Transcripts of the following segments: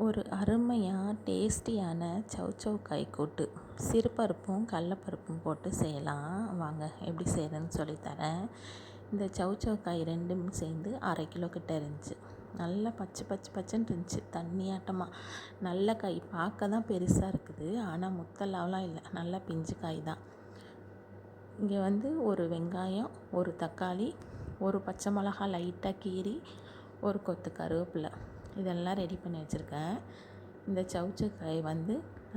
ஒரு அருமையாக டேஸ்டியான சௌசௌ காய் கூட்டு சிறுபருப்பும் கடலப்பருப்பும் போட்டு செய்யலாம். வாங்க எப்படி செய்கிறேன்னு சொல்லித்தரேன். இந்த சௌசௌ காய் ரெண்டும் சேர்ந்து 1/2 கிலோ கிட்ட இருந்துச்சு. நல்லா பச்சை பச்சை பச்சைன்னு இருந்துச்சு, தண்ணியாட்டமாக. நல்ல காய் பார்க்க தான் பெருசாக இருக்குது, ஆனால் முத்தலாவெலாம் இல்லை, நல்லா பிஞ்சு காய் தான். இங்கே ஒரு வெங்காயம், ஒரு தக்காளி, ஒரு பச்சை மிளகா லைட்டாக கீறி, ஒரு கொத்து கருவேப்பிலை இதெல்லாம் ரெடி பண்ணி வச்சுருக்கேன். இந்த சௌசௌ காய்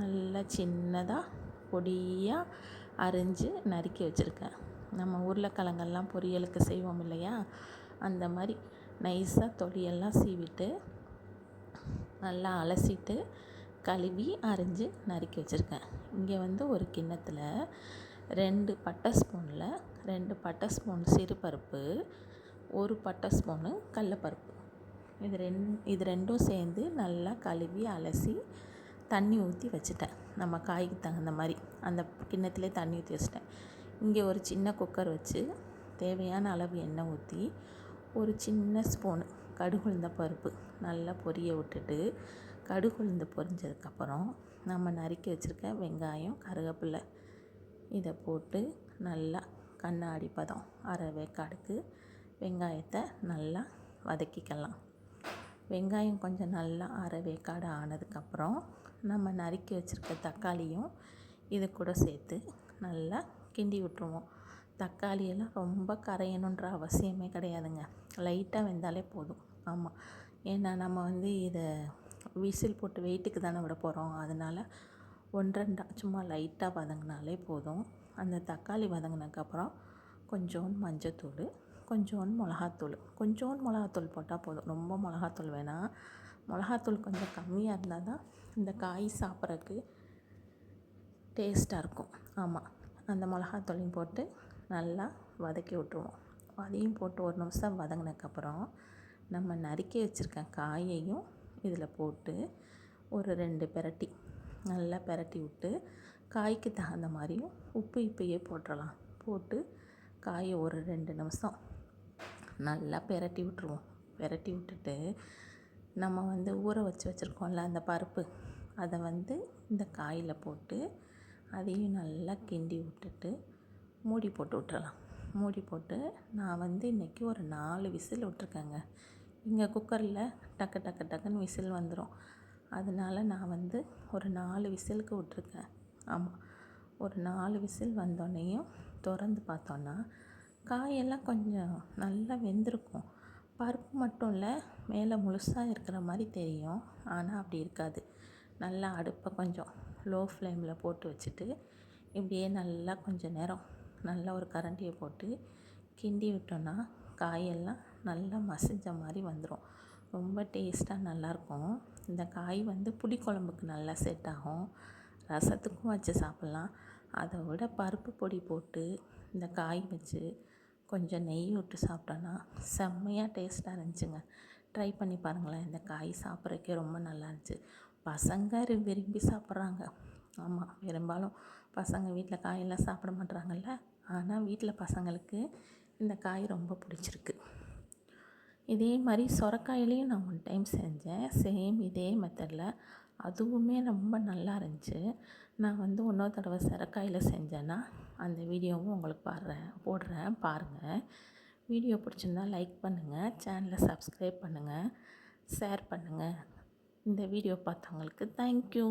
நல்லா சின்னதாக பொடியாக அரிஞ்சு நறுக்கி வச்சுருக்கேன். நம்ம உருளைக்கிழங்கெல்லாம் பொரியலுக்கு செய்வோம் இல்லையா, அந்த மாதிரி நைஸாக தொலியெல்லாம் சீவிட்டு நல்லா அலசிட்டு கழுவி அரிஞ்சு நறுக்கி வச்சுருக்கேன். இங்கே ஒரு கிண்ணத்தில் 2 பட்டை ஸ்பூனில் 2 பட்டை ஸ்பூன் சிறுபருப்பு, 1 பட்டை ஸ்பூனு கடலப்பருப்பு, இது ரெண்டும் சேர்ந்து நல்லா கழுவி அலசி தண்ணி ஊற்றி வச்சுட்டேன். நம்ம காய்க்கு தகுந்த மாதிரி அந்த கிண்ணத்திலே தண்ணி ஊற்றி வச்சுட்டேன். இங்கே ஒரு சின்ன குக்கர் வச்சு தேவையான அளவு எண்ணெய் ஊற்றி ஒரு சின்ன ஸ்பூனு கடுகு உளுந்த பருப்பு நல்லா பொரிய விட்டுட்டு, கடுகு உளுந்து பொரிஞ்சதுக்கப்புறம் நம்ம நறுக்கி வச்சுருக்க வெங்காயம், கருவேப்பிலை இதை போட்டு நல்லா கண்ணாடி பதம் அரை வேக்காடுக்கு வெங்காயத்தை நல்லா வதக்கிக்கலாம். வெங்காயம் கொஞ்சம் நல்லா அரை வேக்காடு ஆனதுக்கப்புறம் நம்ம நறுக்கி வச்சுருக்க தக்காளியும் இது கூட சேர்த்து நல்லா கிண்டி விட்டுருவோம். தக்காளியெல்லாம் ரொம்ப கரையணுன்ற அவசியமே கிடையாதுங்க, லைட்டாக வெந்தாலே போதும். ஆமாம், ஏன்னா நம்ம இதை விசில் போட்டு வெயிட்டுக்கு தானே விட போகிறோம், அதனால் 1-2 சும்மா லைட்டாக வதங்கினாலே போதும். அந்த தக்காளி வதங்கினதுக்கப்புறம் கொஞ்சோண்டு மஞ்சத்தூள், கொஞ்சோண்டு மிளகாத்தூள் போட்டால் போதும், ரொம்ப மிளகாத்தூள் வேணாம். மிளகாத்தூள் கொஞ்சம் கம்மியாக இருந்தால் தான் இந்த காய் சாப்பிட்றதுக்கு டேஸ்ட்டாக இருக்கும். ஆமாம், அந்த மிளகாத்தூளையும் போட்டு நல்லா வதக்கி விட்ருவோம். அதையும் போட்டு 1 நிமிஷம் வதங்கினதுக்கப்புறம் நம்ம நறுக்கி வச்சுருக்க காயையும் இதில் போட்டு ஒரு 2 பெரட்டி நல்லா பெரட்டி விட்டு, காய்க்கு தகுந்த மாதிரியும் உப்பு இப்பயே போட்டுடலாம். போட்டு காயை ஒரு 2 நிமிஷம் நல்லா பெரட்டி விட்ருவோம். பெரட்டி விட்டுட்டு நம்ம ஊற வச்சுருக்கோம்ல அந்த பருப்பு, அதை இந்த காயில் போட்டு அதையும் நல்லா கிண்டி விட்டுட்டு மூடி போட்டு விட்டுறலாம். மூடி போட்டு நான் இன்றைக்கி ஒரு 4 விசில் விட்ருக்கேங்க. இங்கே குக்கரில் டக்கு டக்கு டக்குன்னு விசில் வந்துடும், அதனால் நான் ஒரு 4 விசிலுக்கு விட்ருக்கேன். ஆமாம், ஒரு 4 விசில் வந்தோடனேயும் திறந்து பார்த்தோன்னா காயெல்லாம் கொஞ்சம் நல்லா வெந்திருக்கும். பருப்பு மட்டும் இல்லை, மேலே முழுசாக இருக்கிற மாதிரி தெரியும், ஆனால் அப்படி இருக்காது. நல்லா அடுப்பை கொஞ்சம் லோ ஃப்ளேமில் போட்டு வச்சுட்டு இப்படியே நல்லா கொஞ்சம் நேரம் நல்லா ஒரு கரண்டியை போட்டு கிண்டி விட்டோன்னா காயெல்லாம் நல்லா மசிஞ்ச மாதிரி வந்துடும். ரொம்ப டேஸ்ட்டாக நல்லாயிருக்கும். இந்த காய் புளிக்குழம்புக்கு நல்லா செட் ஆகும், ரசத்துக்கும் வச்சு சாப்பிட்லாம். அதை விட பருப்பு பொடி போட்டு இந்த காய் வச்சு கொஞ்சம் நெய் விட்டு சாப்பிட்டோன்னா செம்மையாக டேஸ்ட்டாக இருந்துச்சுங்க. ட்ரை பண்ணி பாருங்களேன். இந்த காய் சாப்பிட்றதுக்கே ரொம்ப நல்லா இருந்துச்சு. பசங்க விரும்பி சாப்பிட்றாங்க. ஆமாம், பெரும்பாலும் பசங்க வீட்டில் காயெல்லாம் சாப்பிட மாட்றாங்கல்ல, ஆனால் வீட்டில் பசங்களுக்கு இந்த காய் ரொம்ப பிடிச்சிருக்கு. இதே மாதிரி சொரக்காயிலையும் நான் 1 டைம் செஞ்சேன், சேம் இதே மெத்தடில். அதுவுமே ரொம்ப நல்லா இருந்துச்சு. நான் இன்னொரு தடவை சொரக்காயில் செஞ்சேன்னா அந்த வீடியோவும் உங்களுக்கு போடுறேன் பாருங்கள். வீடியோ பிடிச்சிருந்தா லைக் பண்ணுங்கள், சேனலை சப்ஸ்கிரைப் பண்ணுங்கள், ஷேர் பண்ணுங்கள். இந்த வீடியோ பார்த்தவங்களுக்கு தேங்க்யூ.